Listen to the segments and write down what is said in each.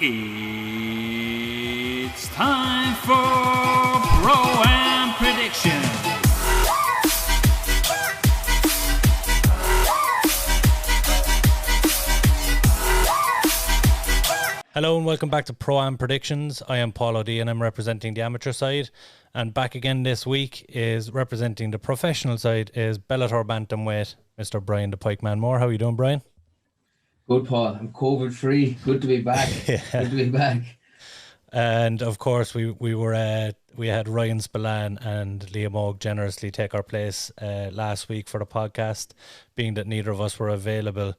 It's time for ProAm Prediction. Hello and welcome back to ProAm Predictions. I am Paul O Dea and I'm representing the amateur side. And back again this week is representing the professional side is Bellator Bantamweight, Mr. Brian the Pike Man Moore. How are you doing, Brian? Good, Paul. I'm COVID free. Good to be back. Yeah. Good to be back. And of course we had Ryan Spillane and Liam Og generously take our place last week for the podcast, being that neither of us were available.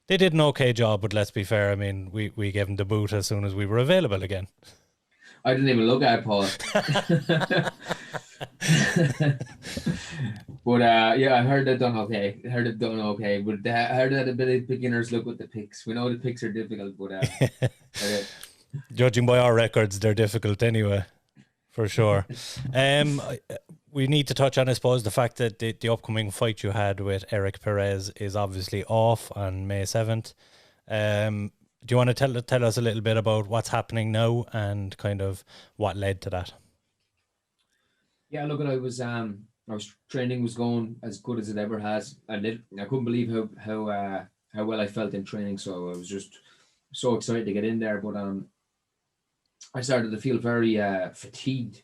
They did an okay job, but let's be fair. I mean, we gave them the boot as soon as we were available again. I didn't even look at it, Paul. But yeah, I heard they've done okay. But I heard that a bit of beginners look with the picks. We know the picks are difficult, but judging by our records, they're difficult anyway, for sure. We need to touch on, I suppose, the fact that the upcoming fight you had with Jiri Prochazka is obviously off on May 7th. Do you want to tell us a little bit about what's happening now and kind of what led to that? Yeah, look, I was training was going as good as it ever has, and I couldn't believe how well I felt in training. So I was just so excited to get in there, but I started to feel very fatigued.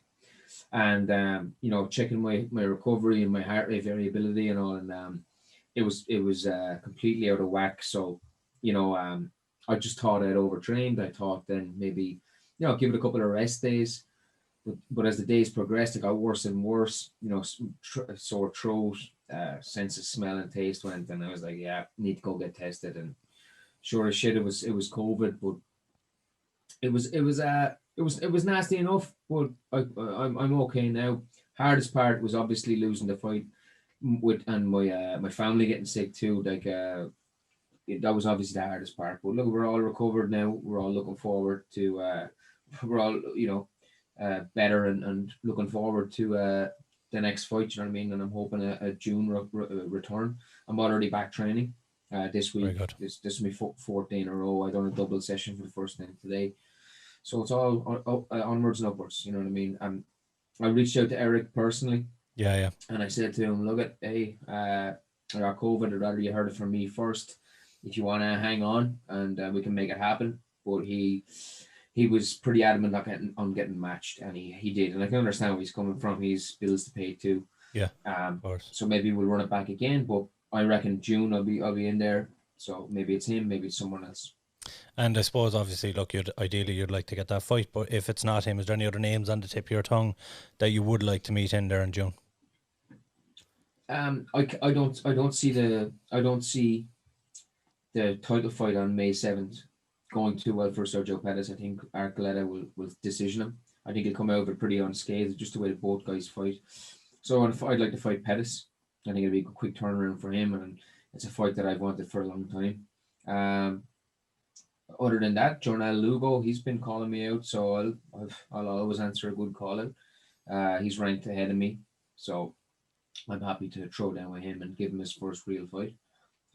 And checking my recovery and my heart rate variability and all, and it was completely out of whack. So I just thought I'd overtrained. I thought then maybe give it a couple of rest days, but as the days progressed, it got worse and worse. Sore throat, sense of smell and taste went, and I was like, yeah, need to go get tested. And sure as shit, it was COVID, but it was nasty enough, but I'm okay now. Hardest part was obviously losing the fight and my family getting sick too. That was obviously the hardest part. But look, we're all recovered now. We're all looking forward to we're all better and looking forward to the next fight. You know what I mean? And I'm hoping a June return. I'm already back training this week. Very good. This will be 14 in a row. I done a double session for the first time today. So it's all onwards and upwards, you know what I mean? I reached out to Eric personally. Yeah. And I said to him, look, I got COVID. I'd rather you heard it from me first. If you want to hang on and we can make it happen. But he was pretty adamant on getting matched, and he did. And I can understand where he's coming from. He's bills to pay too. Yeah, of course. So maybe we'll run it back again. But I reckon June I'll be in there. So maybe it's him, maybe it's someone else. And I suppose, obviously, look, ideally you'd like to get that fight, but if it's not him, is there any other names on the tip of your tongue that you would like to meet in there in June? I don't see the title fight on May 7th going too well for Sergio Pettis. I think Archuleta will decision him. I think he'll come out of it pretty unscathed, just the way both guys fight. So I'd like to fight Pettis. I think it'll be a quick turnaround for him, and it's a fight that I've wanted for a long time. Other than that, Jornal Lugo, he's been calling me out, so I'll always answer a good call out. He's ranked ahead of me, so I'm happy to throw down with him and give him his first real fight.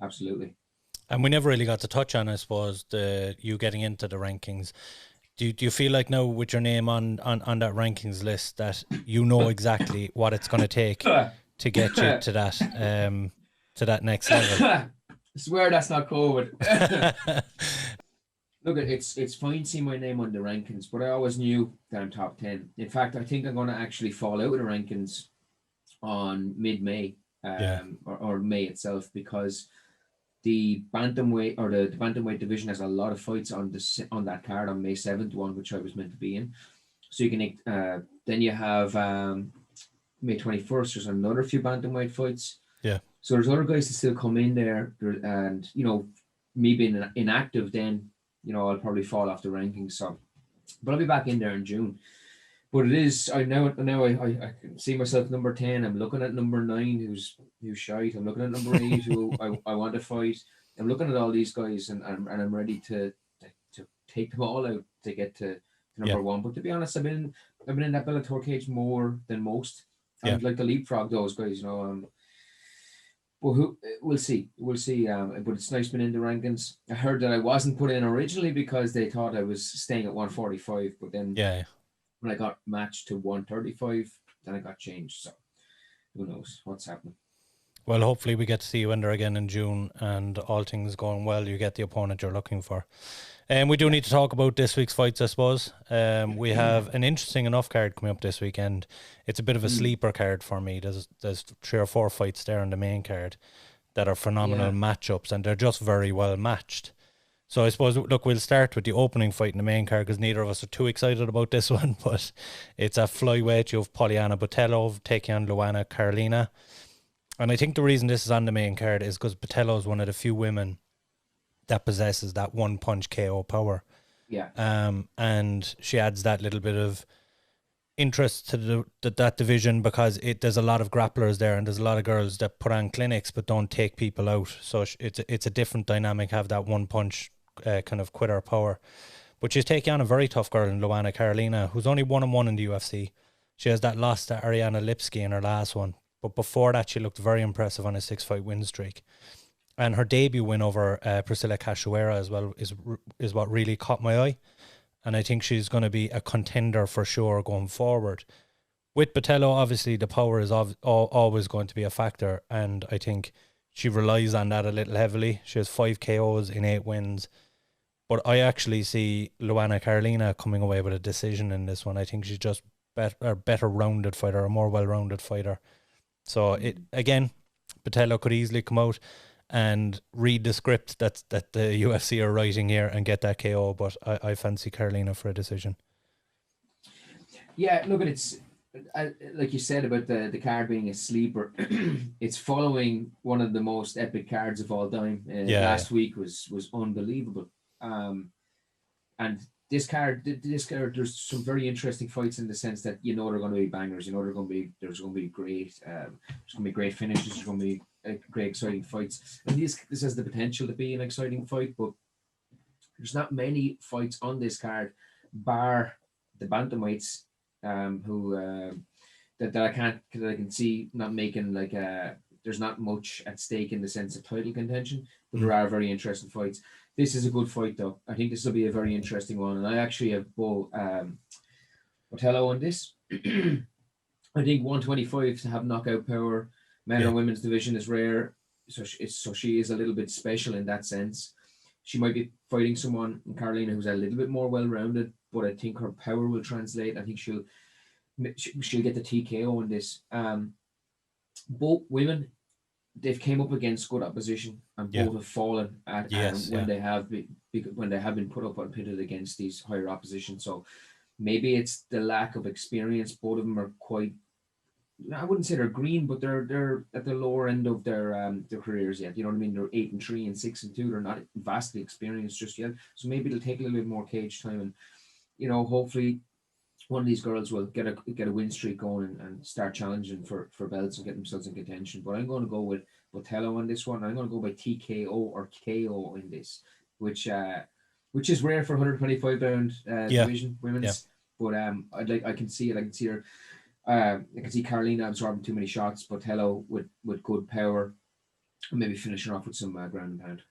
Absolutely. And we never really got to touch on, I suppose, you getting into the rankings. Do you feel like now with your name on that rankings list that you know exactly what it's going to take to get you to that next level? I swear that's not COVID. Look, it's fine seeing my name on the rankings, but I always knew that I'm top 10. In fact, I think I'm going to actually fall out of the rankings on mid-May or May itself, because the bantamweight or the bantamweight division has a lot of fights on that card on May 7th, one which I was meant to be in. So you can then you have May 21st. There's another few bantamweight fights. Yeah. So there's other guys that still come in there, and me being inactive then. I'll probably fall off the rankings. So, but I'll be back in there in June. But it is, I can see myself number 10. I'm looking at number 9, who's shite. I'm looking at number 8, who I want to fight. I'm looking at all these guys, and I'm ready to take them all out to get to number 1. But to be honest, I've been in that Bellator cage more than most. I'd like to leapfrog those guys. Well, we'll see. We'll see. But it's nice being in the rankings. I heard that I wasn't put in originally because they thought I was staying at 145, but then Yeah. when I got matched to 135, then I got changed. So who knows what's happening. Well, hopefully we get to see you in there again in June, and all things going well, you get the opponent you're looking for. And we do need to talk about this week's fights, I suppose. We have an interesting enough card coming up this weekend. It's a bit of a sleeper card for me. There's 3 or 4 fights there on the main card that are phenomenal matchups, and they're just very well matched. So I suppose, look, we'll start with the opening fight in the main card because neither of us are too excited about this one, but it's a flyweight. You have Poliana Botelho taking on Luana Carlina. And I think the reason this is on the main card is because Botelho is one of the few women that possesses that one punch KO power. Yeah. And she adds that little bit of interest to that division because there's a lot of grapplers there, and there's a lot of girls that put on clinics but don't take people out. So it's a different dynamic, have that one punch kind of quitter power. But she's taking on a very tough girl in Luana Carlina, who's only 1-1 in the UFC. She has that loss to Ariana Lipski in her last one. But before that, she looked very impressive on a 6-fight win streak. And her debut win over Priscilla Cachoeira as well is what really caught my eye. And I think she's going to be a contender for sure going forward. With Botelho, obviously, the power is always going to be a factor. And I think she relies on that a little heavily. She has 5 KOs in 8 wins. But I actually see Luana Carlina coming away with a decision in this one. I think she's just a better rounded fighter, a more well-rounded fighter. So, again, Botelho could easily come out and read the script that the UFC are writing here and get that KO, but I fancy Carlina for a decision. Yeah, look, it's like you said about the card being a sleeper. It's following one of the most epic cards of all time. Last week was unbelievable. And this card, there's some very interesting fights in the sense that they're going to be bangers. There's going to be great. There's going to be great finishes. There's going to be great exciting fights. And this has the potential to be an exciting fight, but there's not many fights on this card, bar the bantamweights, who that I can see not making there's not much at stake in the sense of title contention, but there are very interesting fights. This is a good fight, though. I think this will be a very interesting one, and I actually have both Botelho on this. I think 125 to have knockout power, men or women's division is rare, so she is a little bit special in that sense. She might be fighting someone in Carolina who's a little bit more well-rounded, but I think her power will translate. I think she'll get the TKO in this. Both women, they've came up against good opposition, and both have fallen at when they have been put up and pitted against these higher opposition. So maybe it's the lack of experience. Both of them are quite, I wouldn't say they're green, but they're at the lower end of their careers yet. You know what I mean? They're 8-3 and 6-2. They're not vastly experienced just yet. So maybe it'll take a little bit more cage time, and hopefully one of these girls will get a win streak going and start challenging for belts and get themselves in contention. But I'm going to go with Botelho on this one. I'm going to go by TKO or KO in this, which is rare for 125 pound division women's. But I can see it. I can see her. I can see Carolina absorbing too many shots. Botelho with good power, and maybe finishing off with some ground and pound.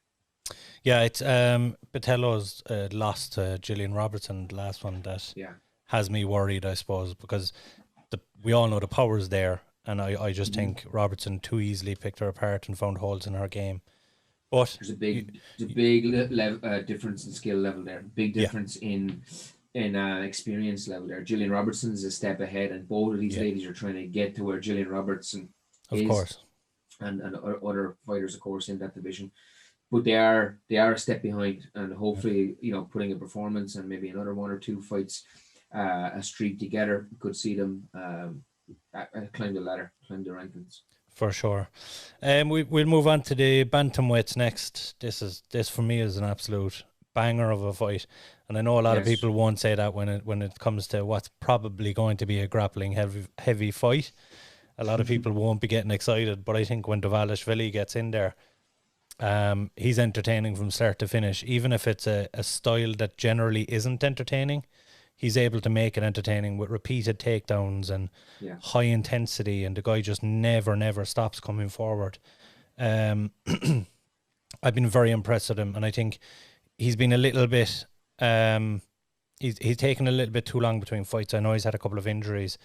Yeah, it's Botelho's lost to Gillian Robertson, the last one that has me worried, I suppose, because we all know the power's there, and I just think Robertson too easily picked her apart and found holes in her game. But there's a big difference in skill level there. Big difference in experience level there. Gillian Robertson is a step ahead, and both of these ladies are trying to get to where Gillian Robertson is, of course, and other fighters, of course, in that division. But they are a step behind, and hopefully, putting a performance and maybe another 1 or 2 fights, a streak together, could see them climb the ladder, climb the rankings. For sure. We'll move on to the bantamweights next. This for me is an absolute banger of a fight, and I know a lot of people won't say that when it comes to what's probably going to be a grappling heavy fight. A lot of people won't be getting excited, but I think when Dvalishvili gets in there, he's entertaining from start to finish. Even if it's a style that generally isn't entertaining, he's able to make it entertaining with repeated takedowns and high intensity, and the guy just never stops coming forward. I've been very impressed with him, and I think he's been a little bit he's taken a little bit too long between fights. I know he's had a couple of injuries,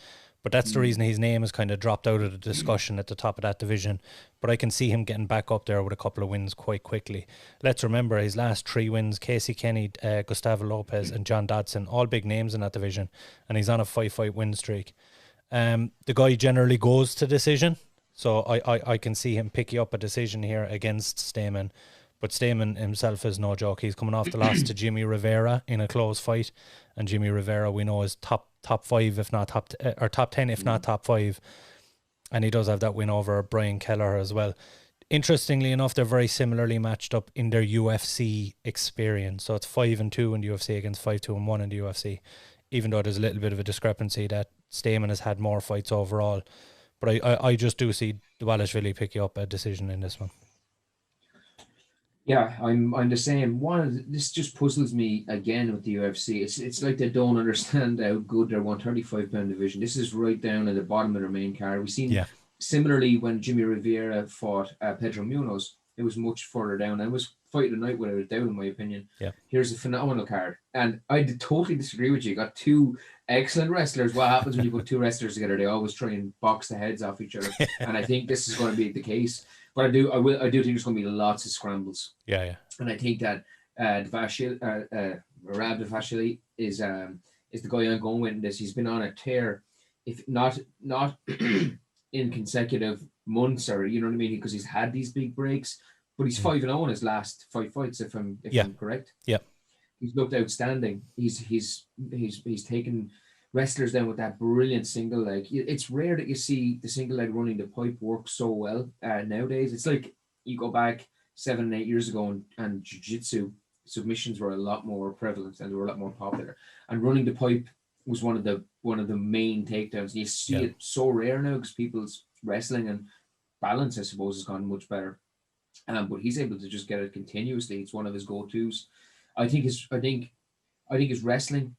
but that's the reason his name has kind of dropped out of the discussion at the top of that division. But I can see him getting back up there with a couple of wins quite quickly. Let's remember his last 3 wins: Casey Kenny, Gustavo Lopez and John Dodson, all big names in that division, and he's on a 5-fight win streak. The guy generally goes to decision, so I can see him picking up a decision here against Stamen. But Stamen himself is no joke. He's coming off the loss to Jimmy Rivera in a close fight, and Jimmy Rivera, we know, is top 5 if not top 10 if not top 5, and he does have that win over Brian Kelleher as well. Interestingly enough, they're very similarly matched up in their UFC experience. So it's 5-2 in the UFC against 5-1 in the UFC, even though there's a little bit of a discrepancy that Stamen has had more fights overall. But I just do see Dvalishvili picking up a decision in this one. Yeah, I'm the same. This just puzzles me again with the UFC. It's like they don't understand how good their 135-pound division. This is right down at the bottom of their main card. We've seen similarly when Jimmy Rivera fought Pedro Munoz, it was much further down. It was fight of the night without a doubt, in my opinion. Yeah. Here's a phenomenal card, and I totally disagree with you. You got 2 excellent wrestlers. What happens when you put 2 wrestlers together? They always try and box the heads off each other, and I think this is going to be the case. But I do think there's going to be lots of scrambles. Yeah. And I think that Merab Dvalishvili is the guy I'm going with in this. He's been on a tear, if not in consecutive months, or you know what I mean, because he's had these big breaks. But he's 5-0 in his last 5 fights, if I'm correct. Yeah. He's looked outstanding. He's taken wrestlers down with that brilliant single leg. It's rare that you see the single leg running the pipe work so well nowadays. It's like you go back 7 and 8 years ago, and jiu-jitsu submissions were a lot more prevalent and they were a lot more popular. And running the pipe was one of the main takedowns. You see it so rare now because people's wrestling and balance, I suppose, has gone much better. But he's able to just get it continuously. It's one of his go-tos. I think his wrestling.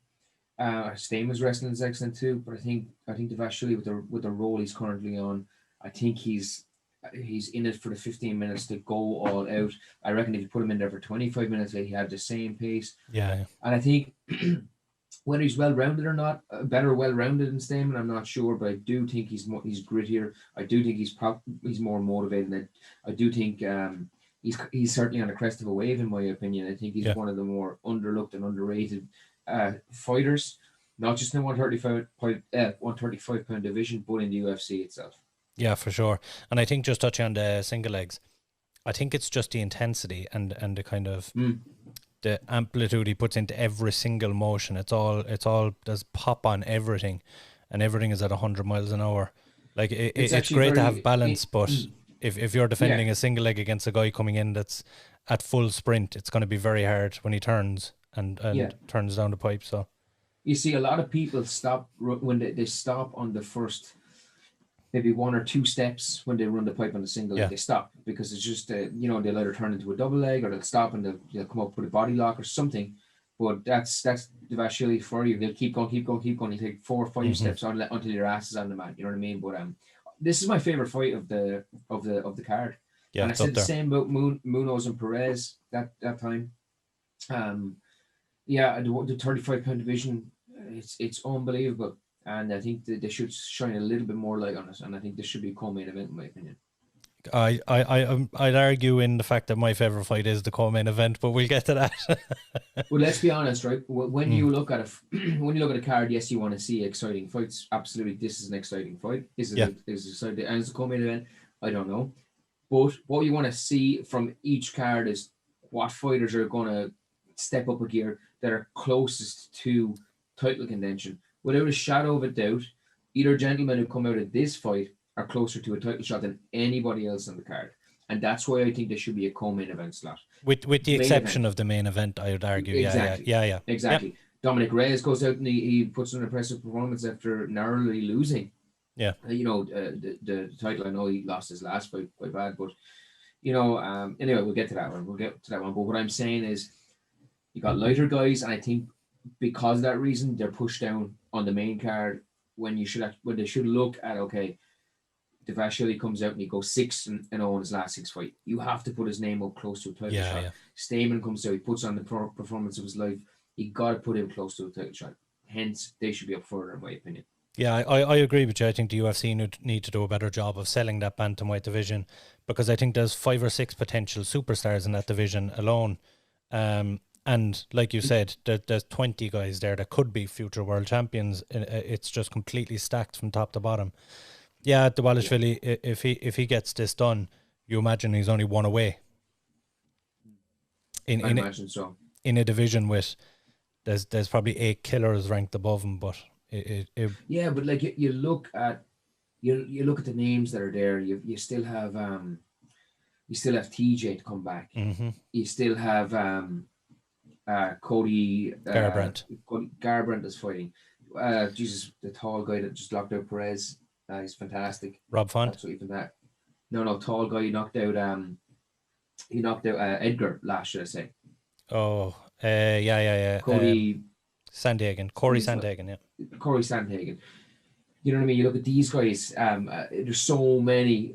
Stamen's wrestling is excellent too, but I think Dvalishvili with the role he's currently on, I think he's in it for the 15 minutes to go all out. I reckon if you put him in there for 25 minutes, he'd have the same pace. Yeah. And I think whether he's well-rounded or not, better well-rounded than Stamen, I'm not sure, but I do think he's grittier. I do think he's more motivated. I do think he's certainly on the crest of a wave, in my opinion. I think he's one of the more underlooked and underrated fighters, not just in the 135-pound division, but in the UFC itself. Yeah, for sure. And I think just touching on the single legs, I think it's just the intensity and the kind of the amplitude he puts into every single motion. It's all there's pop on everything, and everything is at 100 miles an hour. Like it's great to have balance, but if you're defending a single leg against a guy coming in that's at full sprint, it's going to be very hard when he turns and turns down the pipe. So you see a lot of people stop when they stop on the first maybe 1 or 2 steps when they run the pipe on the single leg. They stop because it's just they'll either turn into a double leg, or they'll stop and they'll come up with a body lock or something. But that's Dvalishvili for you. They'll keep going. He'll take 4 or 5 steps until your ass is on the mat. You know what I mean? But this is my favorite fight of the card. Yeah, and I said the same about Munoz and Perez that time. The 35-pound division, it's unbelievable, and I think that they should shine a little bit more light on it. And I think this should be a co-main event, in my opinion. I'd argue in the fact that my favorite fight is the co-main event, but we'll get to that. Well, let's be honest, right? When you look at a card, yes, you want to see exciting fights. Absolutely, this is an exciting fight. Is exciting, and it's a co-main event. I don't know, but what you want to see from each card is what fighters are going to step up a gear that are closest to title contention. Without a shadow of a doubt, either gentlemen who come out of this fight are closer to a title shot than anybody else on the card. And that's why I think there should be a co-main event slot. With the exception of the main event, I would argue. Exactly. Yeah. Exactly. Yep. Dominick Reyes goes out and he puts an impressive performance after narrowly losing. Yeah. The title, I know he lost his last fight quite bad, but anyway, we'll get to that one. But what I'm saying is you got lighter guys, and I think because of that reason, they're pushed down on the main card when they should look at, okay, Dvalishvili comes out and he goes 6-0 in his last 6 fights. You have to put his name up close to a title shot. Stamen comes out, he puts on the performance of his life. You got to put him close to a title shot. Hence, they should be up further, in my opinion. Yeah, I agree with you. I think the UFC need to do a better job of selling that bantamweight division, because I think there's 5 or 6 potential superstars in that division alone. And like you said, there's 20 guys there that could be future world champions. It's just completely stacked from top to bottom. Yeah, Dvalishvili, if he gets this done, you imagine he's only 1 away. I imagine so. In a division with, there's probably 8 killers ranked above him, but yeah, but like you look at the names that are there. You still have TJ to come back. Mm-hmm. You still have Cody Garbrandt. Garbrandt is fighting. Jesus, the tall guy that just knocked out Perez. He's fantastic. Rob Font. Absolutely fantastic. No, tall guy. He knocked out Edgar last, should I say? Oh, yeah. Cody Sandhagen. Corey Sandhagen, yeah. Corey Sandhagen. You know what I mean? You look at these guys. There's so many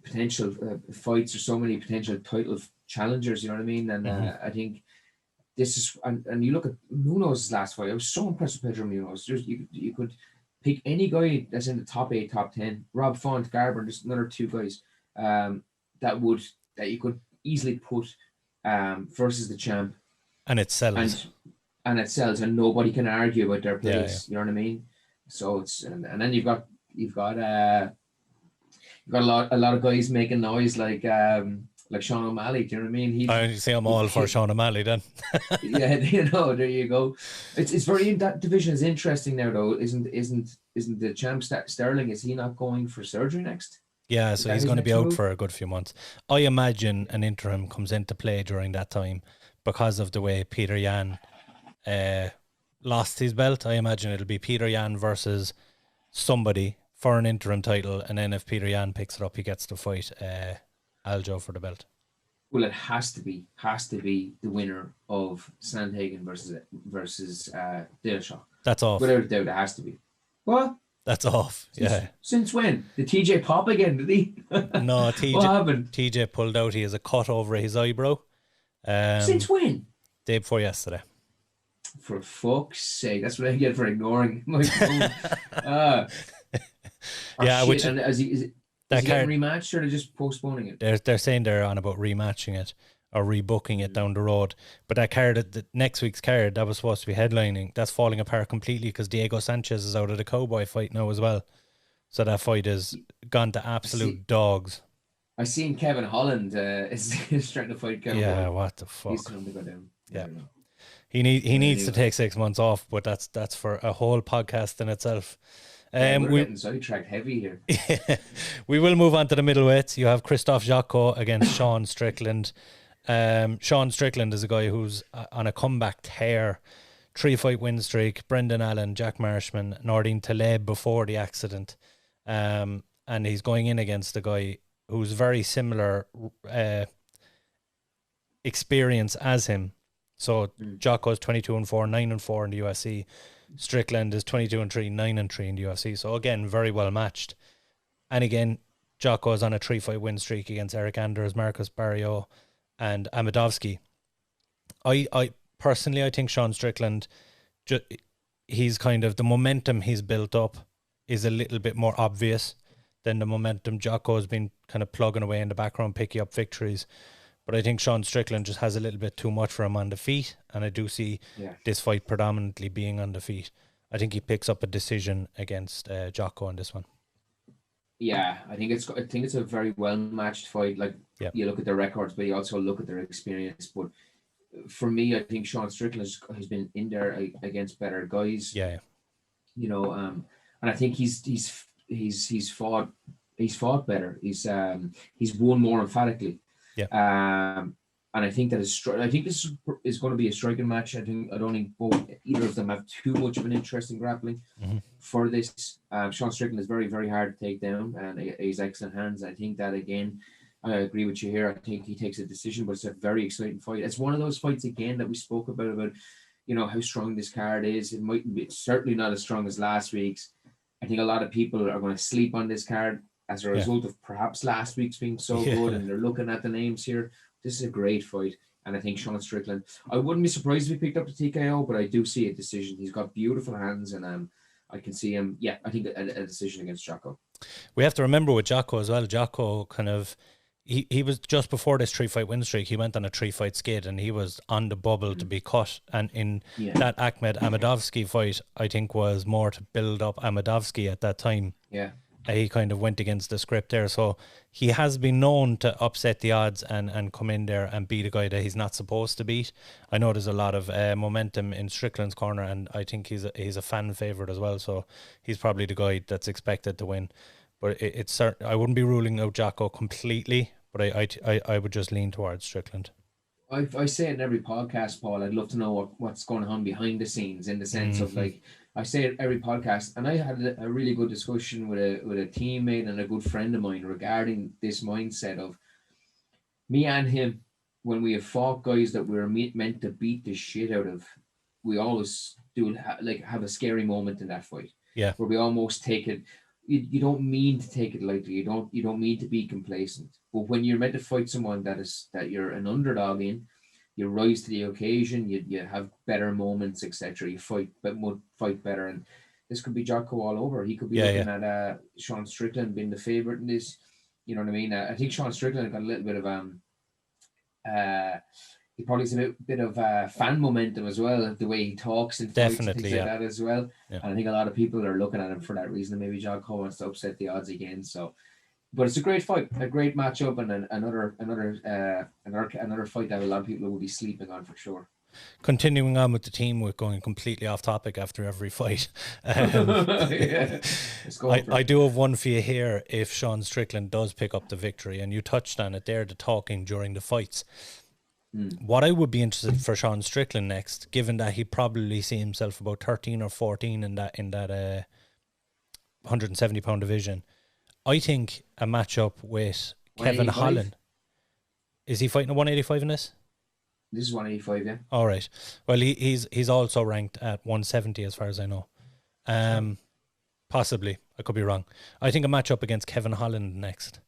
potential fights. There's so many potential title challengers. You know what I mean? And I think this is. And you look at Munoz's last fight. I was so impressed with Pedro Munoz. You could pick any guy that's in the top 8, top 10. Rob Font, Garbrandt. There's another 2 guys that you could easily put versus the champ. And it sells. And it sells, and nobody can argue about their place. Yeah. You know what I mean? So it's and then you've got a lot of guys making noise like Sean O'Malley. Do you know what I mean? I see I'm all for Sean O'Malley then. Yeah, there you go. It's very, that division is interesting now though. Isn't the champ Sterling? Is he not going for surgery next? Yeah, so he's going to be out for a good few months. I imagine an interim comes into play during that time because of the way Peter Yan lost his belt. I imagine it'll be Peter Yan versus somebody for an interim title, and then if Peter Yan picks it up, he gets to fight Aljo for the belt. Well, it has to be the winner of Sandhagen versus Dillashaw. That's off. Without a doubt, it has to be. What? That's off. Since when? Did TJ pop again? Did he? No, TJ. What happened? TJ pulled out. He has a cut over his eyebrow. Since when? Day before yesterday. For fuck's sake! That's what I get for ignoring my phone. Yeah, which and is he getting rematched, or they're just postponing it? They're saying they're on about rematching it or rebooking it down the road. But that card, the next week's card, that was supposed to be headlining, that's falling apart completely because Diego Sanchez is out of the Cowboy fight now as well. So that fight has gone to absolute dogs. I seen Kevin Holland is trying to fight Cowboy. Yeah, what the fuck? He's trying to go down. Yeah. He needs to take 6 months off, but that's for a whole podcast in itself. We're getting sidetracked heavy here. We will move on to the middleweights. You have Christoph Jotko against Sean Strickland. Sean Strickland is a guy who's on a comeback tear. 3-fight win streak. Brendan Allen, Jack Marshman, Nordine Taleb before the accident. And he's going in against a guy who's very similar experience as him. So Jotko is 22-4, 9-4 in the UFC. Strickland is 22-3, 9-3 in the UFC. So again, very well matched. And again, Jotko is on a 3-fight win streak against Eric Anders, Marcus Barrio, and Amadovsky. I personally, I think Sean Strickland, he's kind of, the momentum he's built up is a little bit more obvious than the momentum Jotko has been kind of plugging away in the background, picking up victories. But I think Sean Strickland just has a little bit too much for him on the feet, and I do see this fight predominantly being on the feet. I think he picks up a decision against Jotko on this one. Yeah, I think it's a very well matched fight. Like you look at their records, but you also look at their experience. But for me, I think Sean Strickland has been in there against better guys. Yeah. You know, and I think he's fought better. He's won more emphatically. Yeah. And I think that I think this is going to be a striking match. I don't think either of them have too much of an interest in grappling for this. Sean Strickland is very, very hard to take down, and he's excellent hands. I think that, again, I agree with you here. I think he takes a decision, but it's a very exciting fight. It's one of those fights, again, that we spoke about, you know, how strong this card is. It's certainly not as strong as last week's. I think a lot of people are going to sleep on this card. as a result of perhaps last week's being so good, and they're looking at the names here. This is a great fight. And I think Sean Strickland, I wouldn't be surprised if he picked up the TKO, but I do see a decision. He's got beautiful hands, and I can see him. Yeah, I think a decision against Jocko. We have to remember with Jocko as well. Jocko kind of, he was just before this 3-fight win streak. He went on a 3-fight skid, and he was on the bubble to be cut. And in that Ahmed Amadovsky fight, I think was more to build up Amadovsky at that time. Yeah. He kind of went against the script there. So he has been known to upset the odds and come in there and beat a guy that he's not supposed to beat. I know there's a lot of momentum in Strickland's corner, and I think he's a fan favourite as well. So he's probably the guy that's expected to win. But it's certain, I wouldn't be ruling out Jocko completely, but I would just lean towards Strickland. I say it in every podcast, Paul. I'd love to know what's going on behind the scenes, in the sense of, like, I say it every podcast, and I had a really good discussion with a teammate and a good friend of mine regarding this mindset of me and him. When we have fought guys that we were meant to beat the shit out of, we always do have a scary moment in that fight. Yeah, where we almost take it. You don't mean to take it lightly. You don't mean to be complacent. But when you're meant to fight someone that you're an underdog in, you rise to the occasion. You have better moments, etc. You fight better, and this could be Jocko all over. He could be looking at Sean Strickland being the favorite in this. You know what I mean? I think Sean Strickland got a little bit of he probably has a bit of fan momentum as well, the way he talks and fights and things like that as well. Yeah. And I think a lot of people are looking at him for that reason. Maybe Jocko wants to upset the odds again. So, but it's a great fight, a great matchup, and another fight that a lot of people will be sleeping on for sure. Continuing on with the team, we're going completely off topic after every fight. I do have one for you here. If Sean Strickland does pick up the victory, and you touched on it there, the talking during the fights. What I would be interested for Sean Strickland next, given that he probably see himself about 13 or 14 in that 170 pound division, I think a matchup with Kevin Holland. Is he fighting a 185 in this? This is 185, yeah. All right. Well, he's also ranked at 170 as far as I know. Possibly, I could be wrong. I think a matchup against Kevin Holland next.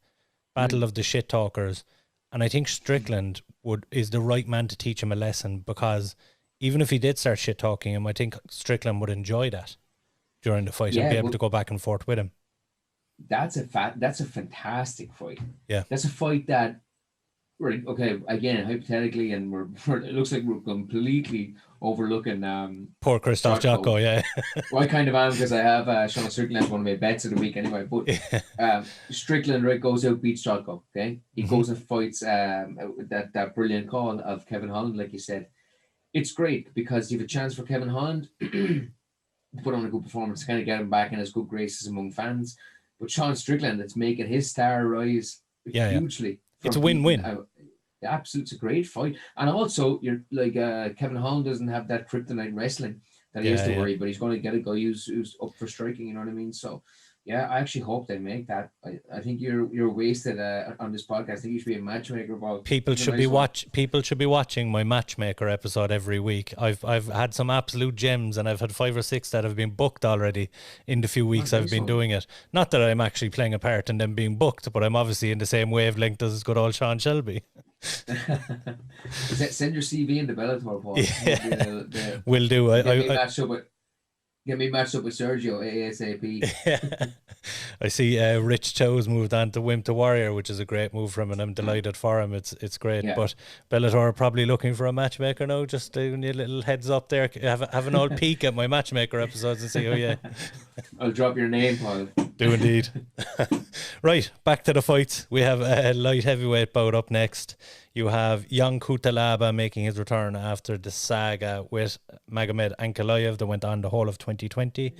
Battle of the shit talkers. And I think Strickland is the right man to teach him a lesson, because even if he did start shit talking him, I think Strickland would enjoy that during the fight and be able to go back and forth with him. That's a fantastic fight. Yeah, that's a fight that again, hypothetically, and it looks like we're completely overlooking poor Christoph Jocko. Yeah, well, I kind of am, because I have Sean Strickland as one of my bets of the week anyway. But Strickland goes out, beats Jocko. Okay, he goes and fights that brilliant call of Kevin Holland, like you said. It's great because you have a chance for Kevin Holland to put on a good performance, kind of get him back in his good graces among fans. But Sean Strickland, it's making his star rise hugely. Yeah. It's a win-win. Absolutely, it's a great fight. And also, you're like Kevin Holland doesn't have that kryptonite wrestling that he has to worry, but he's going to get a guy who's up for striking. You know what I mean? So, yeah, I actually hope they make that. I think you're wasted on this podcast. I think you should be a matchmaker. People should be watching my matchmaker episode every week. I've had some absolute gems, and I've had 5 or 6 that have been booked already in the few weeks I've been doing it. Not that I'm actually playing a part in them being booked, but I'm obviously in the same wavelength as good old Sean Shelby. Send your CV in the Bellator, Paul. Yeah. Will do. Get me matched up with Sergio ASAP. I see Rich Cho's moved on to Wimp to Warrior, which is a great move for him, and I'm delighted for him. It's great. Yeah. But Bellator are probably looking for a matchmaker now. Just giving you a little heads up there. Have an old peek at my matchmaker episodes and see, I'll drop your name, Paul. Do indeed. Right, back to the fights. We have a light heavyweight bout up next. You have Jan Kutalaba making his return after the saga with Magomed Ankalaev that went on the whole of 2020.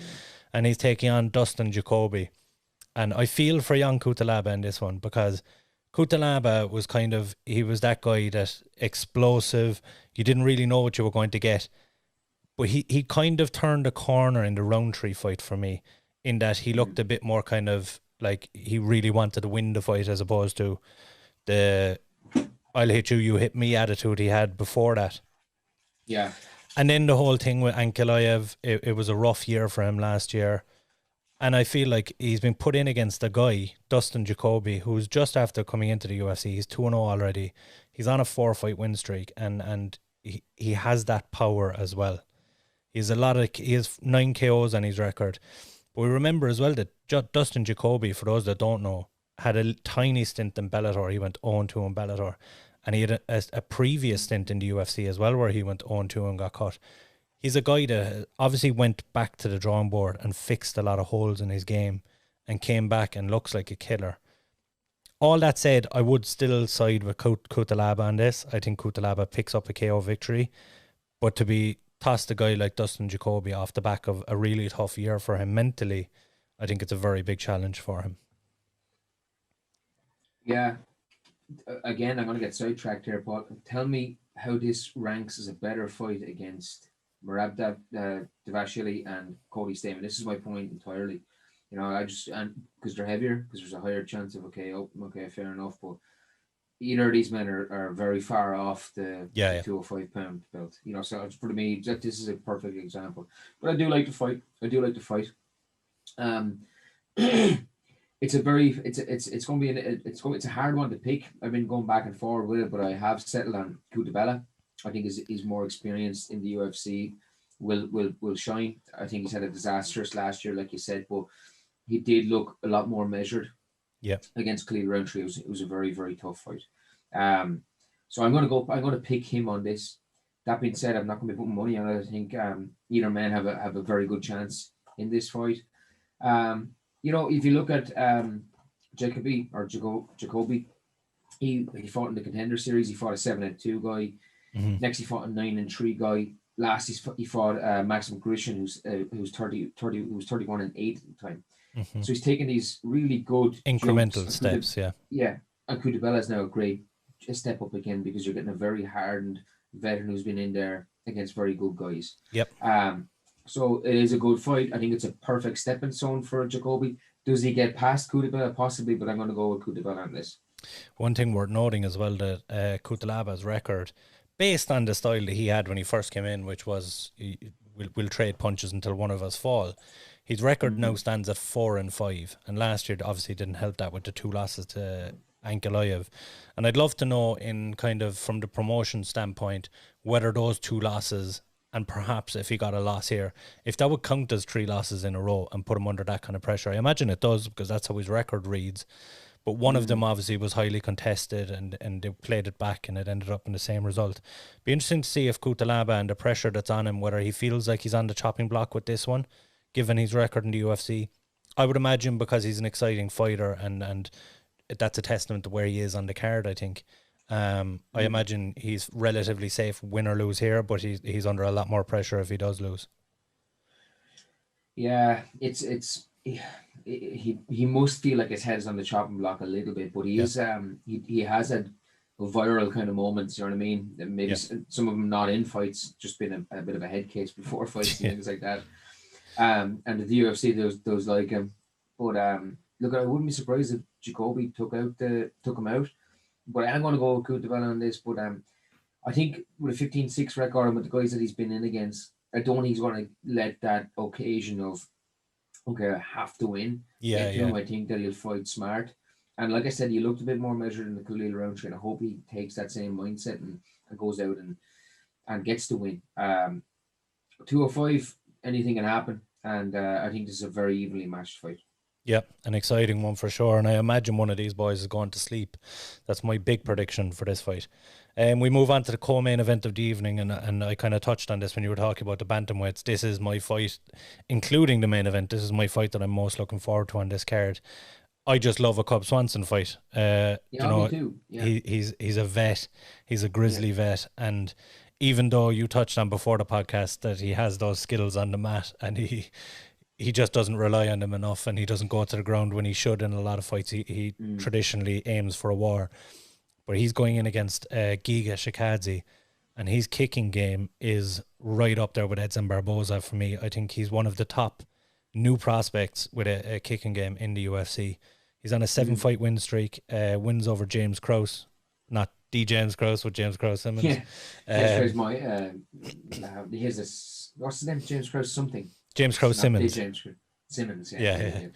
And he's taking on Dustin Jacoby. And I feel for Jan Kutalaba in this one, because Kutalaba was he was that guy that explosive. You didn't really know what you were going to get. But he kind of turned a corner in the Roundtree fight for me, in that he looked a bit more kind of like he really wanted to win the fight, as opposed to the I'll hit you, you hit me attitude he had before that. Yeah. And then the whole thing with Ankalaev, it was a rough year for him last year. And I feel like he's been put in against a guy, Dustin Jacoby, who's just after coming into the UFC. He's 2-0 already. He's on a 4-fight win streak, and he has that power as well. He has 9 KOs on his record. But we remember as well that Dustin Jacoby, for those that don't know, had a tiny stint in Bellator. He went 0-2 in Bellator. And he had a previous stint in the UFC as well where he went 0-2 and got cut. He's a guy that obviously went back to the drawing board and fixed a lot of holes in his game and came back and looks like a killer. All that said, I would still side with Cutelaba on this. I think Cutelaba picks up a KO victory. But to be tossed a guy like Dustin Jacoby off the back of a really tough year for him mentally, I think it's a very big challenge for him. Yeah. Again, I'm going to get sidetracked here, Paul. Tell me how this ranks as a better fight against Merab Dvalishvili and Cody Stamann. This is my point entirely. You know, and because they're heavier, because there's a higher chance of okay, fair enough. But either of these men are very far off the 205-pound belt. You know, so for me, this is a perfect example. But I do like to fight. It's a hard one to pick. I've been going back and forward with it, but I have settled on Cutelaba. I think he's more experienced in the UFC. Will shine. I think he's had a disastrous last year, like you said, but he did look a lot more measured. Yeah. Against Khalil Rountree, it was a very, very tough fight. So I'm going to pick him on this. That being said, I'm not going to be putting money on it. I think either man have a very good chance in this fight. You know, if you look at Jacoby, he fought in the Contender Series. He fought a 7-2 guy. Mm-hmm. Next, he fought a 9-3 guy. Last, he fought Maxim Grishin, who's 31-8 at the time. Mm-hmm. So he's taken these really good incremental steps. Yeah, and Cutelaba is now a step up again because you're getting a very hardened veteran who's been in there against very good guys. Yep. So it is a good fight. I think it's a perfect stepping stone for Jacoby. Does he get past Cutelaba? Possibly, but I'm going to go with Cutelaba on this. One thing worth noting as well that Cutelaba's record, based on the style that he had when he first came in, which was we'll trade punches until one of us fall. His record now stands at 4-5, and last year obviously didn't help that with the 2 losses to Ankalaev. And I'd love to know, in kind of from the promotion standpoint, whether those 2 losses, and perhaps if he got a loss here, if that would count as 3 losses in a row and put him under that kind of pressure. I imagine it does, because that's how his record reads. But one of them obviously was highly contested, and they played it back and it ended up in the same result. Be interesting to see if Cutelaba and the pressure that's on him, whether he feels like he's on the chopping block with this one, given his record in the UFC. I would imagine because he's an exciting fighter and that's a testament to where he is on the card, I think. I imagine he's relatively safe, win or lose here, but he's under a lot more pressure if he does lose. Yeah, he must feel like his head's on the chopping block a little bit, but he has had viral kind of moments, you know what I mean? Maybe some of them not in fights, just been a bit of a head case before fights and things like that. And the UFC, those like him. But look, I wouldn't be surprised if Jacoby took him out. But I'm going to go with Cutelaba on this. But I think with a 15-6 record and with the guys that he's been in against, I don't think he's going to let that occasion of, okay, I have to win. I think that he'll fight smart. And like I said, he looked a bit more measured in the Khalil Rountree, and I hope he takes that same mindset and goes out and gets the win. 205, anything can happen. And I think this is a very evenly matched fight. Yep, an exciting one for sure. And I imagine one of these boys is going to sleep. That's my big prediction for this fight. We move on to the co-main event of the evening, and I kind of touched on this when you were talking about the bantamweights. This is my fight, including the main event. This is my fight that I'm most looking forward to on this card. I just love a Cub Swanson fight. Me too. Yeah. He's a vet. He's a grizzly vet, and even though you touched on before the podcast that he has those skills on the mat, and he just doesn't rely on them enough, and he doesn't go to the ground when he should in a lot of fights. He traditionally aims for a war. But he's going in against Giga Shikadze, and his kicking game is right up there with Edson Barboza for me. I think he's one of the top new prospects with a kicking game in the UFC. He's on a 7-fight win streak, wins over James Krause, not D. James Krause, with James Krause Simmons. Yeah, what's his name? James Krause something. James Krause Simmons. James Simmons, Yeah.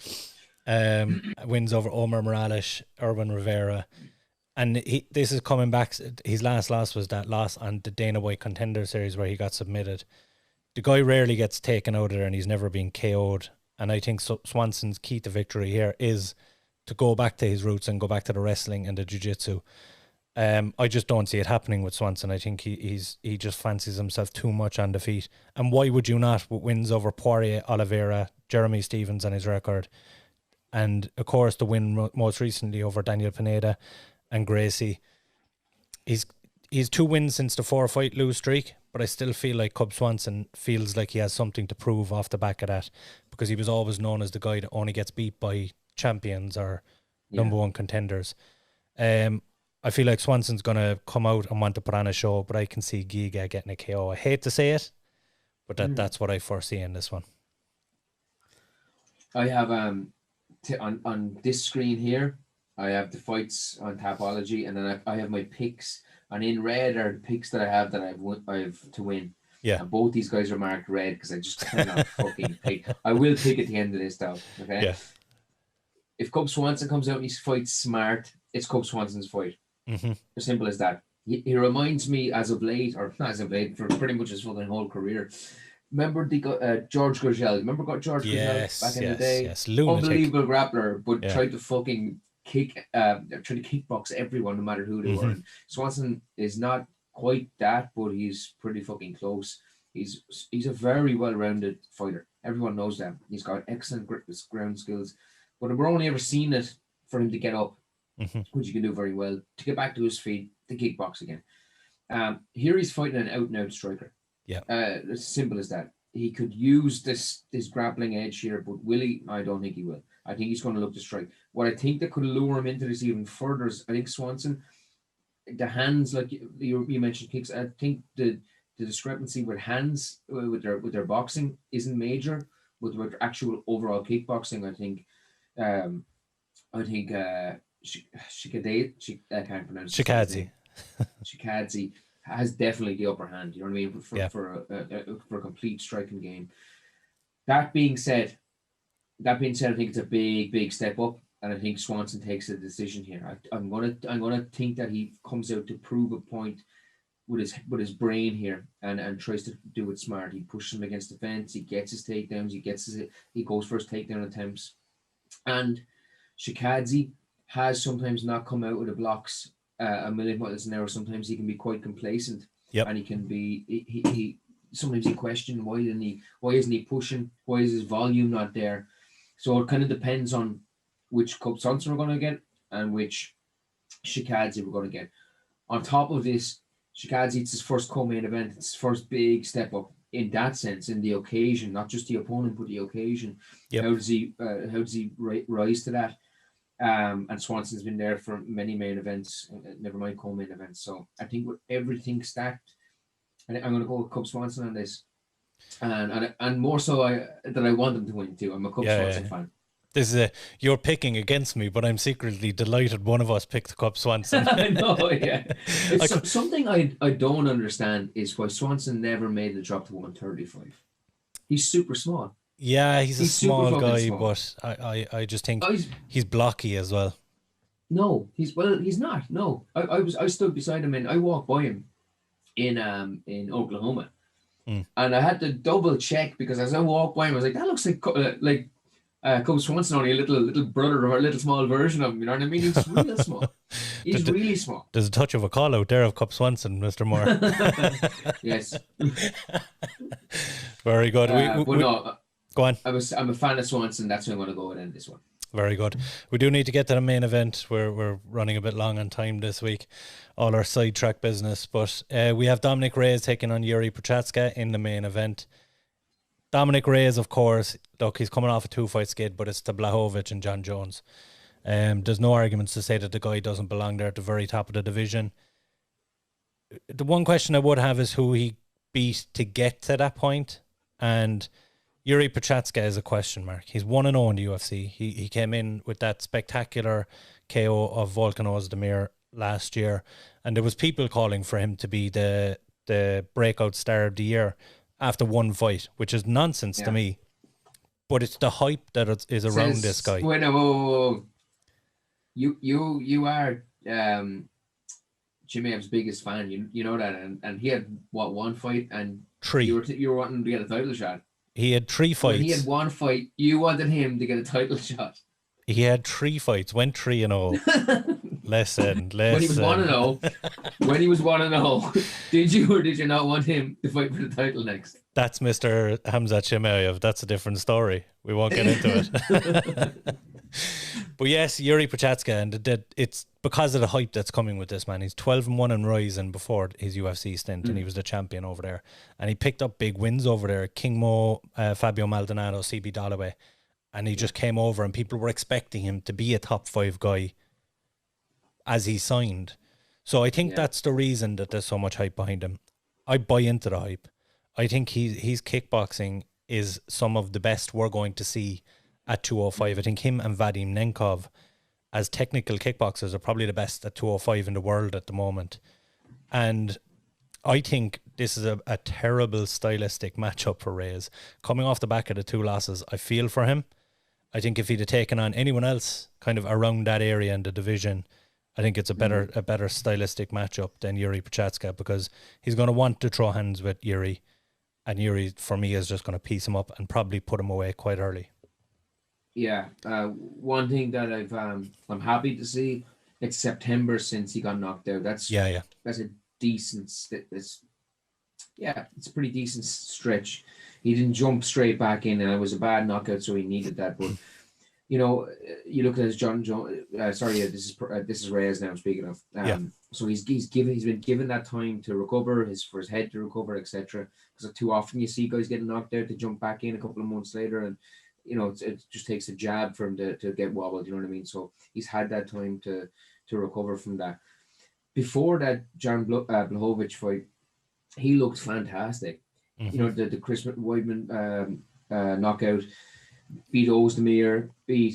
Wins over Omar Morales, Irwin Rivera. And this is coming back. His last loss was that loss on the Dana White Contender Series where he got submitted. The guy rarely gets taken out of there, and he's never been KO'd. And I think Swanson's key to victory here is to go back to his roots and go back to the wrestling and the jiu-jitsu. I just don't see it happening with Swanson. I think he just fancies himself too much on the feet. And why would you not, with wins over Poirier, Oliveira, Jeremy Stevens on his record, and of course the win most recently over Daniel Pineda and Gracie. He's 2 wins since the 4-fight lose streak, but I still feel like Cub Swanson feels like he has something to prove off the back of that, because he was always known as the guy that only gets beat by champions or number one contenders. I feel like Swanson's going to come out and want to put on a show, but I can see Giga getting a KO. I hate to say it, but that's what I foresee in this one. I have on this screen here, I have the fights on Tapology, and then I have my picks, and in red are the picks that I have to win. Yeah. And both these guys are marked red because I just cannot fucking pick. I will pick at the end of this though. Okay. Yeah. If Cub Swanson comes out and he fights smart, it's Cub Swanson's fight. As simple as that. He reminds me as of late, or not as of late, for pretty much his fucking whole career. Remember the George Gurgel? Remember George Gurgel back in the day? Yes, lunatic. Unbelievable grappler, but tried to fucking try to kickbox everyone, no matter who they were. And Swanson is not quite that, but he's pretty fucking close. He's a very well-rounded fighter. Everyone knows that. He's got excellent ground skills, but we're only ever seen it for him to get up, which he can do very well, to get back to his feet, to kickbox again. Here he's fighting an out-and-out striker. Yeah, it's simple as that. He could use this grappling edge here, but will he? I don't think he will. I think he's going to look to strike. What I think that could lure him into this even further is, I think Swanson, the hands, like you mentioned kicks, I think the discrepancy with hands with their boxing isn't major, but with actual overall kickboxing, I think Shikadze has definitely the upper hand. You know what I mean? For a complete striking game. That being said, I think it's a big step up, and I think Swanson takes a decision here. I'm gonna think that he comes out to prove a point with his brain here, and tries to do it smart. He pushes him against the fence. He gets his takedowns. He goes for his takedown attempts, and Shikadze has sometimes not come out with the blocks a million miles an hour. Sometimes he can be quite complacent, and he can be he sometimes he question why isn't he pushing? Why is his volume not there? So it kind of depends on which Cub Swanson we're going to get and which Shikadze we're going to get. On top of this, Shikadze, it's his first co-main event. It's his first big step up in that sense, in the occasion, not just the opponent, but the occasion. Yep. How does he rise to that? And Swanson's been there for many main events, never mind co-main events. So I think with everything stacked, I'm going to go with Cub Swanson on this. And more so that I want them to win too. I'm a Cub Swanson fan. This is you're picking against me, but I'm secretly delighted one of us picked Cub Swanson. I know, yeah. Something I don't understand is why Swanson never made the drop to 135. He's super small. Yeah, he's a small guy, but I just think he's blocky as well. No, he's not. No, I stood beside him and I walked by him in Oklahoma. And I had to double check because as I walked by him, I was like, that looks like Cub Swanson, only a little brother or a little small version of him. You know what I mean? He's real small. He's really small. There's a touch of a call out there of Cub Swanson, Mr. Moore. Yes. Very good. No, go on. I'm a fan of Swanson. That's who I'm going to go with in this one. Very good. We do need to get to the main event. We're running a bit long on time this week. All our sidetrack business. But we have Dominick Reyes taking on Jiri Prochazka in the main event. Dominick Reyes, of course, look, he's coming off a 2-fight skid, but it's to Blachowicz and John Jones. There's no arguments to say that the guy doesn't belong there at the very top of the division. The one question I would have is who he beat to get to that point. And Jiri Prochazka is a question mark. He's 1-0 in the UFC. He came in with that spectacular KO of Volkan Ozdemir last year, and there was people calling for him to be the breakout star of the year after one fight, which is nonsense to me. But it's the hype that is around this guy. Wait, no, whoa. You are Chimev's biggest fan. You know that, and he had what, one fight, and 3. You were wanting to get a title shot. He had 3 fights. When he had one fight, you wanted him to get a title shot. He had 3 fights, went 3-0. Listen. When he was 1-0, when he was 1-0, did you or did you not want him to fight for the title next? That's Mr. Hamzat Chimaev. That's a different story. We won't get into it. But yes, Jiri Prochazka, and it's because of the hype that's coming with this man. He's 12-1 in Rising before his UFC stint, and he was the champion over there. And he picked up big wins over there. King Mo, Fabio Maldonado, CB Dollaway. And he just came over, and people were expecting him to be a top 5 guy as he signed. So I think that's the reason that there's so much hype behind him. I buy into the hype. I think his kickboxing is some of the best we're going to see at 205. I think him and Vadim Nenkov as technical kickboxers are probably the best at 205 in the world at the moment. And I think this is a terrible stylistic matchup for Reyes. Coming off the back of the 2 losses, I feel for him. I think if he'd have taken on anyone else kind of around that area in the division, I think it's a better stylistic matchup than Jiri Prochazka, because he's going to want to throw hands with Jiri, and Jiri, for me, is just going to piece him up and probably put him away quite early. Yeah, one thing that I'm happy to see, it's September since he got knocked out. That's a decent. It's a pretty decent stretch. He didn't jump straight back in, and it was a bad knockout, so he needed that. But you know, you look at his this is Reyes now I'm speaking of. So he's been given that time to recover, for his head to recover, etc. Because too often you see guys getting knocked out to jump back in a couple of months later, and you know it just takes a jab for him to get wobbled. You know what I mean? So he's had that time to recover from that. Before that Jan Blachowicz fight, he looked fantastic. Mm-hmm. You know, the Chris Weidman knockout, beat Ozdemir, beat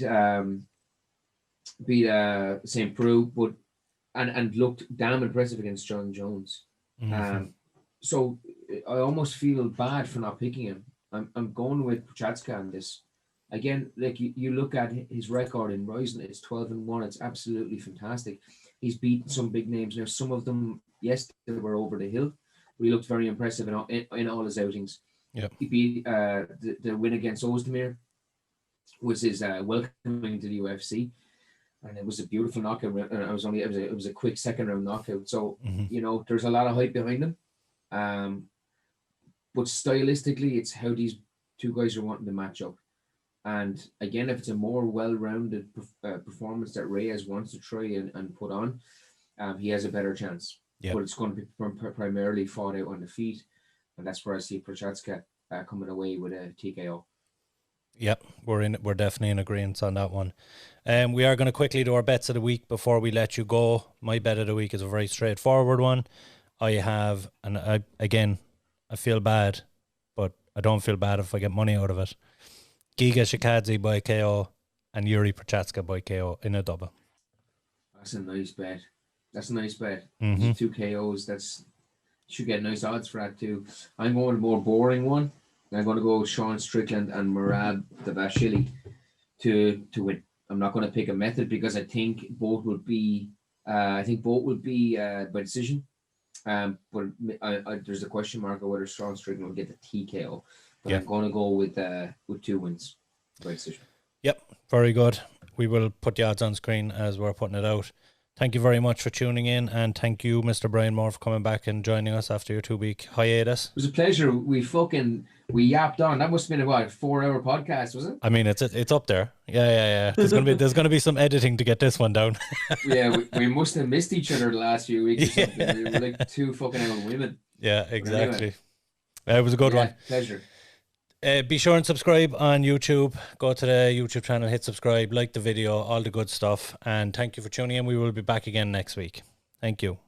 St. Preux, but and looked damn impressive against John Jones. Mm-hmm. So I almost feel bad for not picking him. I'm going with Prochazka on this. Again, like you look at his record in Rising, it's 12-1. It's absolutely fantastic. He's beaten some big names. Now, some of them, yes, they were over the hill. He looked very impressive in all his outings. Yeah, he beat the win against Ozdemir was his welcoming to the UFC, and it was a beautiful knockout. And it was a quick 2nd round knockout. So you know, there's a lot of hype behind him. But stylistically, it's how these 2 guys are wanting to match up. And again, if it's a more well-rounded performance that Reyes wants to try and put on, he has a better chance. Yep. But it's going to be primarily fought out on the feet, and that's where I see Prochazka coming away with a TKO. Yep, we're definitely in agreement on that one. We are going to quickly do our bets of the week before we let you go. My bet of the week is a very straightforward one. I have, and I feel bad, but I don't feel bad if I get money out of it. Giga Shikadze by KO and Jiri Prochazka by KO in a double. That's a nice bet. Mm-hmm. 2 KOs. Should get nice odds for that too. I'm going with a more boring one. I'm going to go Sean Strickland and Merab Dvalishvili to win. I'm not going to pick a method because I think both would be by decision. But there's a question mark on whether Sean Strickland will get the TKO. But I'm going to go with 2 wins by decision. Yep, very good. We will put the odds on screen as we're putting it out. Thank you very much for tuning in, and thank you, Mr. Brian Moore, for coming back and joining us after your 2-week hiatus. It was a pleasure. We yapped on. That must have been a 4-hour podcast, was it? I mean, it's up there. Yeah. There's gonna be some editing to get this one down. Yeah, we must have missed each other the last few weeks. Or something. We were like 2 fucking hour women. Yeah, exactly. Anyway. It was a good one. Pleasure. Be sure and subscribe on YouTube. Go to the YouTube channel, hit subscribe, like the video, all the good stuff. And thank you for tuning in. We will be back again next week. Thank you.